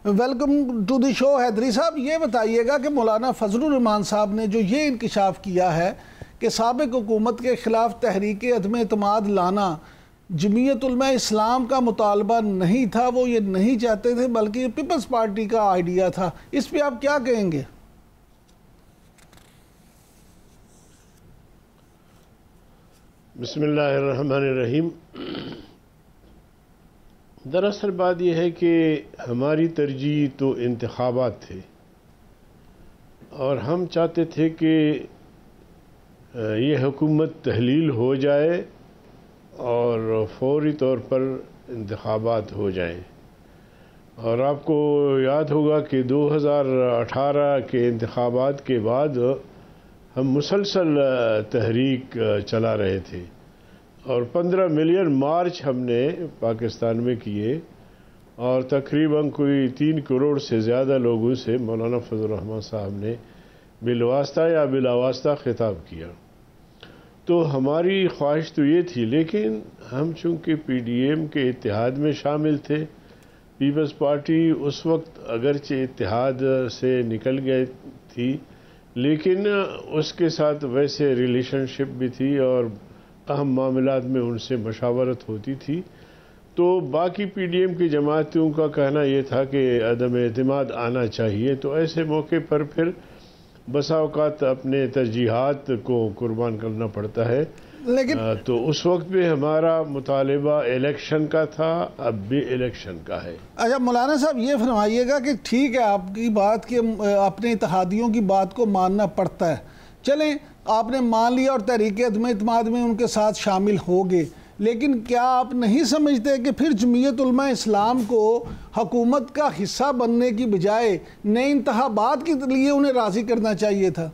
Welcome to the شو۔ حیدری صاحب، یہ بتائیے گا کہ مولانا فضل الرحمان صاحب نے جو یہ انکشاف کیا ہے کہ سابق حکومت کے خلاف تحریک عدم اعتماد لانا جمعیت علماء اسلام کا مطالبہ نہیں تھا، وہ یہ نہیں چاہتے تھے بلکہ پیپلز پارٹی کا آئیڈیا تھا، اس پہ آپ کیا کہیں گے؟ بسم اللہ الرحمن الرحیم۔ دراصل بات یہ ہے کہ ہماری ترجیح تو انتخابات تھے اور ہم چاہتے تھے کہ یہ حکومت تحلیل ہو جائے اور فوری طور پر انتخابات ہو جائیں۔ اور آپ کو یاد ہوگا کہ 2018 کے انتخابات کے بعد ہم مسلسل تحریک چلا رہے تھے اور 15 ملین مارچ ہم نے پاکستان میں کیے اور تقریباً کوئی 3 کروڑ سے زیادہ لوگوں سے مولانا فضل الرحمان صاحب نے بالواسطہ یا بلاواسطہ خطاب کیا۔ تو ہماری خواہش تو یہ تھی، لیکن ہم چونکہ پی ڈی ایم کے اتحاد میں شامل تھے، پیپلز پارٹی اس وقت اگرچہ اتحاد سے نکل گئی تھی لیکن اس کے ساتھ ویسے ریلیشن شپ بھی تھی اور اہم معاملات میں ان سے مشاورت ہوتی تھی، تو باقی پی ڈی ایم کی جماعتوں کا کہنا یہ تھا کہ عدم اعتماد آنا چاہیے۔ تو ایسے موقع پر پھر بسا اوقات اپنے ترجیحات کو قربان کرنا پڑتا ہے، لیکن تو اس وقت بھی ہمارا مطالبہ الیکشن کا تھا، اب بھی الیکشن کا ہے۔ اچھا مولانا صاحب، یہ فرمائیے گا کہ ٹھیک ہے آپ کی بات کہ اپنے اتحادیوں کی بات کو ماننا پڑتا ہے، چلیں آپ نے مان لیا اور تحریک عدم اعتماد میں ان کے ساتھ شامل ہو گئے، لیکن کیا آپ نہیں سمجھتے کہ پھر جمعیت علماء اسلام کو حکومت کا حصہ بننے کی بجائے نئے انتخابات کے لیے انہیں راضی کرنا چاہیے تھا؟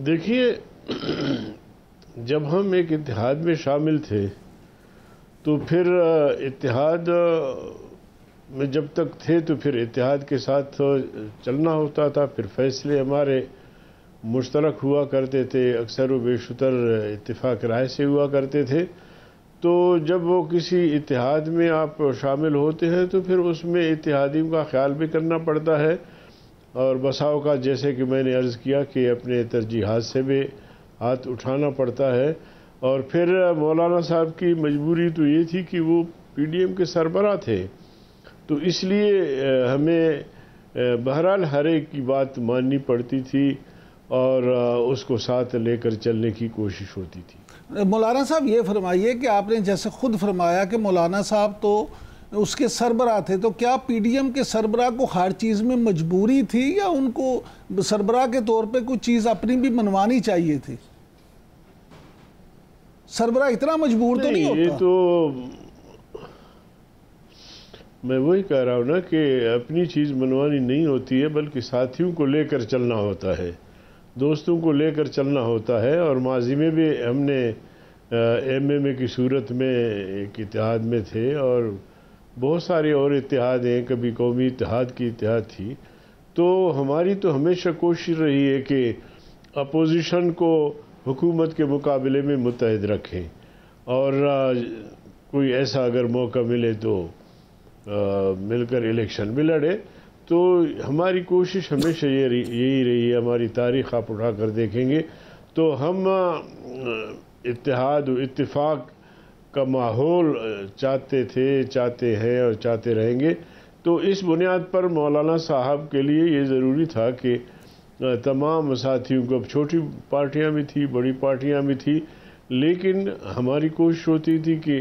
دیکھیے، جب ہم ایک اتحاد میں شامل تھے تو پھر اتحاد میں جب تک تھے تو پھر اتحاد کے ساتھ چلنا ہوتا تھا، پھر فیصلے ہمارے مشترک ہوا کرتے تھے، اکثر و بیشتر اتفاق رائے سے ہوا کرتے تھے۔ تو جب وہ کسی اتحاد میں آپ شامل ہوتے ہیں تو پھر اس میں اتحادیوں کا خیال بھی کرنا پڑتا ہے اور بسا اوقات جیسے کہ میں نے عرض کیا کہ اپنے ترجیحات سے بھی ہاتھ اٹھانا پڑتا ہے۔ اور پھر مولانا صاحب کی مجبوری تو یہ تھی کہ وہ پی ڈی ایم کے سربراہ تھے، تو اس لیے ہمیں بہرحال ہر ایک کی بات ماننی پڑتی تھی اور اس کو ساتھ لے کر چلنے کی کوشش ہوتی تھی۔ مولانا صاحب یہ فرمائیے کہ آپ نے جیسے خود فرمایا کہ مولانا صاحب تو اس کے سربراہ تھے، تو کیا پی ڈی ایم کے سربراہ کو ہر چیز میں مجبوری تھی یا ان کو سربراہ کے طور پہ کوئی چیز اپنی بھی منوانی چاہیے تھی؟ سربراہ اتنا مجبور تو نہیں ہوتا؟ یہ تو میں وہی کہہ رہا ہوں نا کہ اپنی چیز منوانی نہیں ہوتی ہے بلکہ ساتھیوں کو لے کر چلنا ہوتا ہے، دوستوں کو لے کر چلنا ہوتا ہے۔ اور ماضی میں بھی ہم نے ایم ایم اے کی صورت میں ایک اتحاد میں تھے اور بہت سارے اور اتحاد ہیں، کبھی قومی اتحاد کی اتحاد تھی۔ تو ہماری تو ہمیشہ کوشش رہی ہے کہ اپوزیشن کو حکومت کے مقابلے میں متحد رکھیں اور کوئی ایسا اگر موقع ملے تو مل کر الیکشن بھی لڑے۔ تو ہماری کوشش ہمیشہ یہی رہی ہے، ہماری تاریخ آپ اٹھا کر دیکھیں گے تو ہم اتحاد و اتفاق کا ماحول چاہتے تھے، چاہتے ہیں اور چاہتے رہیں گے۔ تو اس بنیاد پر مولانا صاحب کے لیے یہ ضروری تھا کہ تمام ساتھیوں کو، اب چھوٹی پارٹیاں بھی تھی، بڑی پارٹیاں بھی تھی، لیکن ہماری کوشش ہوتی تھی کہ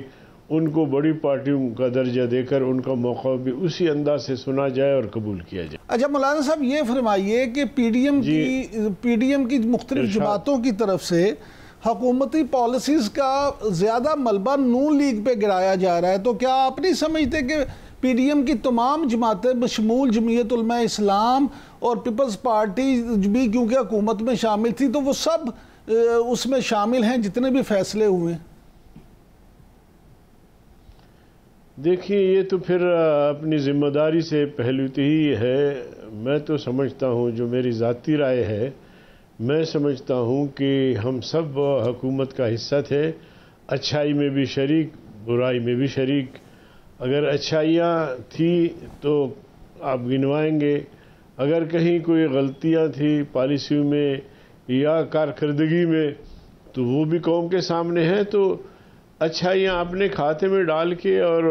ان کو بڑی پارٹیوں کا درجہ دے کر ان کا موقع بھی اسی انداز سے سنا جائے اور قبول کیا جائے۔ اچھا مولانا صاحب یہ فرمائیے کہ پی ڈی ایم کی مختلف جماعتوں کی طرف سے حکومتی پالیسیز کا زیادہ ملبہ نون لیگ پہ گرایا جا رہا ہے، تو کیا آپ نہیں سمجھتے کہ پی ڈی ایم کی تمام جماعتیں بشمول جمعیت علماء اسلام اور پیپلز پارٹی بھی کیونکہ حکومت میں شامل تھی تو وہ سب اس میں شامل ہیں جتنے بھی فیصلے ہوئے ہیں؟ دیکھیے، یہ تو پھر اپنی ذمہ داری سے پہلوتی ہی ہے۔ میں تو سمجھتا ہوں، جو میری ذاتی رائے ہے، میں سمجھتا ہوں کہ ہم سب حکومت کا حصہ تھے، اچھائی میں بھی شریک، برائی میں بھی شریک. اگر اچھائیاں تھی تو آپ گنوائیں گے, اگر کہیں کوئی غلطیاں تھی پالیسیوں میں یا کارکردگی میں تو وہ بھی قوم کے سامنے ہیں. تو اچھائیاں اپنے کھاتے میں ڈال کے اور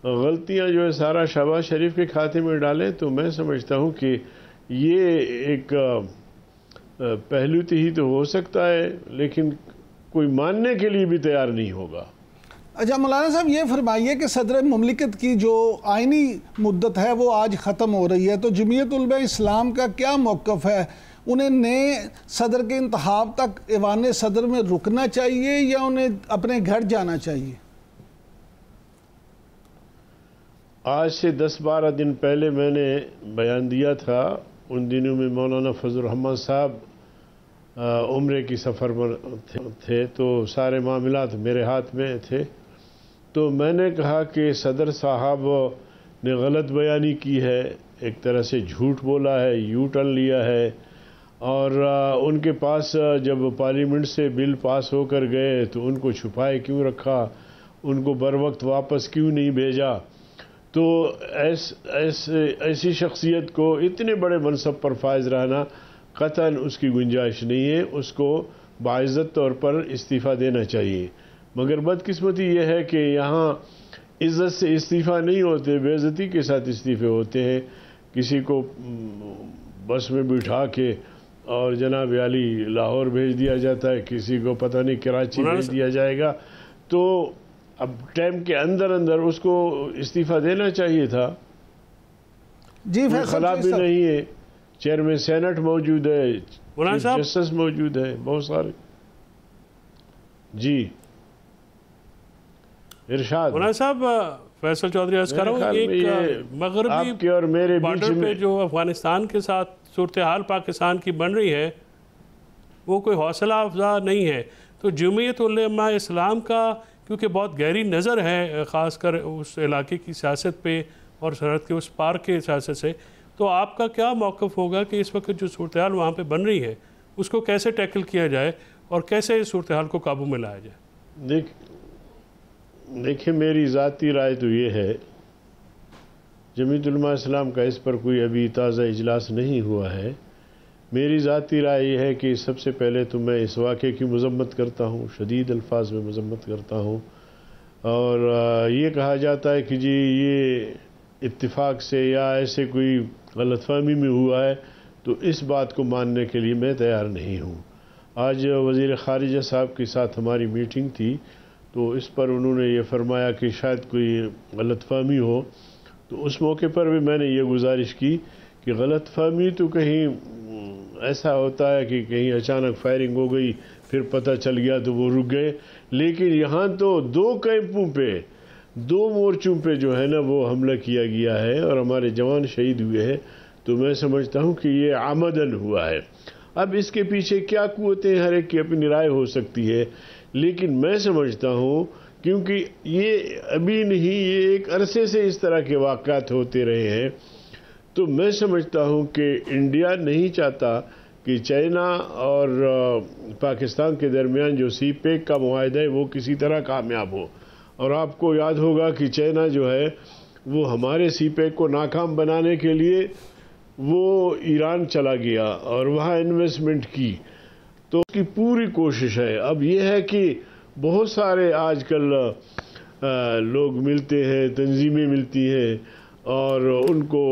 غلطیاں جو ہے سارا شہباز شریف کے کھاتے میں ڈالیں, تو میں سمجھتا ہوں کہ یہ ایک پہلو ہی تو ہو سکتا ہے, لیکن کوئی ماننے کے لیے بھی تیار نہیں ہوگا. اچھا مولانا صاحب یہ فرمائیے کہ صدر مملکت کی جو آئینی مدت ہے وہ آج ختم ہو رہی ہے, تو جمعیت علماء اسلام کا کیا موقف ہے؟ انہیں نئے صدر کے انتخاب تک ایوان صدر میں رکنا چاہیے یا انہیں اپنے گھر جانا چاہیے؟ آج سے 10-12 دن پہلے میں نے بیان دیا تھا. ان دنوں میں مولانا فضل الرحمان صاحب عمرے کی سفر پر تھے, تو سارے معاملات میرے ہاتھ میں تھے. تو میں نے کہا کہ صدر صاحب نے غلط بیانی کی ہے, ایک طرح سے جھوٹ بولا ہے, یو ٹرن لیا ہے, اور ان کے پاس جب پارلیمنٹ سے بل پاس ہو کر گئے تو ان کو چھپائے کیوں رکھا, ان کو بر وقت واپس کیوں نہیں بھیجا. تو ایسی شخصیت کو اتنے بڑے منصب پر فائز رہنا قطعاً اس کی گنجائش نہیں ہے, اس کو باعزت طور پر استعفیٰ دینا چاہیے. مگر بدقسمتی یہ ہے کہ یہاں عزت سے استعفیٰ نہیں ہوتے, بے عزتی کے ساتھ استعفے ہوتے ہیں. کسی کو بس میں بٹھا کے اور جناب علی لاہور بھیج دیا جاتا ہے, کسی کو پتہ نہیں کراچی بھیج دیا جائے گا. تو اب ٹائم کے اندر اس کو استعفیٰ دینا چاہیے تھا. جی خلا بھی نہیں ہے, چیئرمین سینٹ موجود ہے, جسٹس موجود ہے, بہت سارے. جی ارشاد. مولانا صاحب فیصل چودھری عرض کر رہا ہوں, ایک مغربی آپ کے اور میرے بارڈر پہ جو افغانستان کے ساتھ صورتحال پاکستان کی بن رہی ہے وہ کوئی حوصلہ افزا نہیں ہے. تو جمعیت علماء اسلام کا کیونکہ بہت گہری نظر ہے خاص کر اس علاقے کی سیاست پہ اور سرحد کے اس پار کے سیاست سے, تو آپ کا کیا موقف ہوگا کہ اس وقت جو صورتحال وہاں پہ بن رہی ہے اس کو کیسے ٹیکل کیا جائے اور کیسے اس صورتحال کو قابو میں لایا جائے؟ دیکھیں میری ذاتی رائے تو یہ ہے, جمعیت علماء اسلام کا اس پر کوئی ابھی تازہ اجلاس نہیں ہوا ہے. میری ذاتی رائے یہ ہے کہ سب سے پہلے تو میں اس واقعے کی مذمت کرتا ہوں, شدید الفاظ میں مذمت کرتا ہوں. اور یہ کہا جاتا ہے کہ جی یہ اتفاق سے یا ایسے کوئی غلط فہمی میں ہوا ہے, تو اس بات کو ماننے کے لیے میں تیار نہیں ہوں. آج وزیر خارجہ صاحب کے ساتھ ہماری میٹنگ تھی, تو اس پر انہوں نے یہ فرمایا کہ شاید کوئی غلط فہمی ہو. تو اس موقع پر بھی میں نے یہ گزارش کی کہ غلط فہمی تو کہیں ایسا ہوتا ہے کہ کہیں اچانک فائرنگ ہو گئی, پھر پتہ چل گیا تو وہ رک گئے, لیکن یہاں تو 2 کیمپوں پہ 2 مورچوں پہ جو ہے نا وہ حملہ کیا گیا ہے اور ہمارے جوان شہید ہوئے ہیں. تو میں سمجھتا ہوں کہ یہ عمدن ہوا ہے. اب اس کے پیچھے کیا قوتیں, ہر ایک کی اپنی رائے ہو سکتی ہے, لیکن میں سمجھتا ہوں کیونکہ یہ ابھی نہیں, یہ ایک عرصے سے اس طرح کے واقعات ہوتے رہے ہیں, تو میں سمجھتا ہوں کہ انڈیا نہیں چاہتا کہ چائنا اور پاکستان کے درمیان جو سی پیک کا معاہدہ ہے وہ کسی طرح کامیاب ہو. اور آپ کو یاد ہوگا کہ چائنا جو ہے وہ ہمارے سی پیک کو ناکام بنانے کے لیے وہ ایران چلا گیا اور وہاں انویسٹمنٹ کی, تو اس کی پوری کوشش ہے. اب یہ ہے کہ بہت سارے آج کل لوگ ملتے ہیں, تنظیمیں ملتی ہیں اور ان کو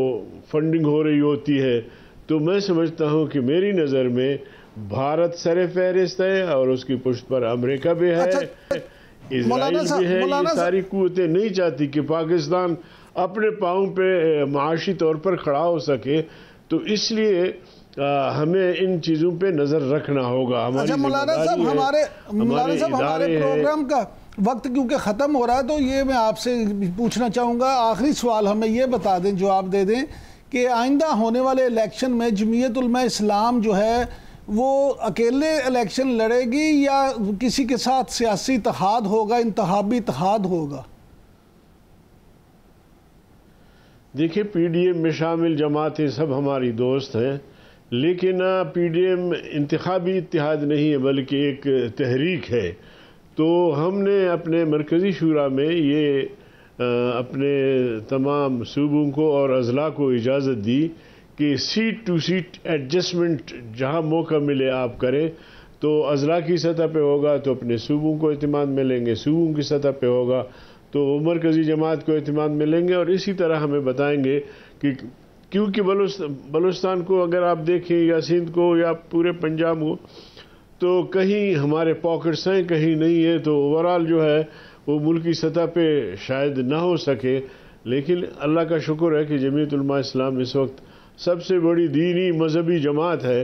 فنڈنگ ہو رہی ہوتی ہے. تو میں سمجھتا ہوں کہ میری نظر میں بھارت سر فہرست ہے اور اس کی پشت پر امریکہ بھی ہے, اسرائیل بھی ہے. یہ ساری قوتیں نہیں چاہتی کہ پاکستان اپنے پاؤں پہ معاشی طور پر کھڑا ہو سکے, تو اس لیے ہمیں ان چیزوں پہ نظر رکھنا ہوگا. اچھا مولانا صاحب ہمارے پروگرام کا وقت کیونکہ ختم ہو رہا ہے, تو یہ میں آپ سے پوچھنا چاہوں گا, آخری سوال ہمیں یہ بتا دیں, جواب دے دیں کہ آئندہ ہونے والے الیکشن میں جمعیت علماء اسلام جو ہے وہ اکیلے الیکشن لڑے گی یا کسی کے ساتھ سیاسی اتحاد ہوگا, انتخابی اتحاد ہوگا؟ دیکھیں پی ڈی ایم میں شامل جماعتیں سب ہماری دوست ہیں, لیکن پی ڈی ایم انتخابی اتحاد نہیں ہے بلکہ ایک تحریک ہے. تو ہم نے اپنے مرکزی شورا میں یہ اپنے تمام صوبوں کو اور اضلاع کو اجازت دی کہ سیٹ ٹو سیٹ ایڈجسٹمنٹ جہاں موقع ملے آپ کریں. تو اضلاع کی سطح پہ ہوگا تو اپنے صوبوں کو اعتماد ملیں گے، صوبوں کی سطح پہ ہوگا تو مرکزی جماعت کو اعتماد ملیں گے. اور اسی طرح ہمیں بتائیں گے کہ کیونکہ بلوچستان کو اگر آپ دیکھیں یا سندھ کو یا پورے پنجاب کو تو کہیں ہمارے پاکٹس ہیں کہیں نہیں ہے، تو اوورال جو ہے وہ ملکی سطح پہ شاید نہ ہو سکے. لیکن اللہ کا شکر ہے کہ جمعیت علماء اسلام اس وقت سب سے بڑی دینی مذہبی جماعت ہے.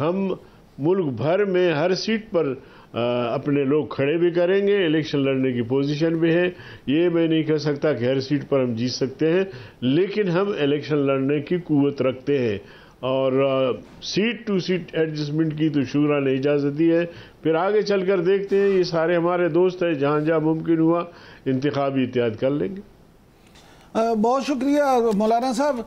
ہم ملک بھر میں ہر سیٹ پر اپنے لوگ کھڑے بھی کریں گے، الیکشن لڑنے کی پوزیشن بھی ہے. یہ میں نہیں کہہ سکتا کہ ہر سیٹ پر ہم جیت سکتے ہیں، لیکن ہم الیکشن لڑنے کی قوت رکھتے ہیں. اور سیٹ ٹو سیٹ ایڈجسٹمنٹ کی تو شورا نے اجازت دی ہے. پھر آگے چل کر دیکھتے ہیں، یہ سارے ہمارے دوست ہیں، جہاں جہاں ممکن ہوا انتخابی اتحاد کر لیں گے. بہت شکریہ مولانا صاحب.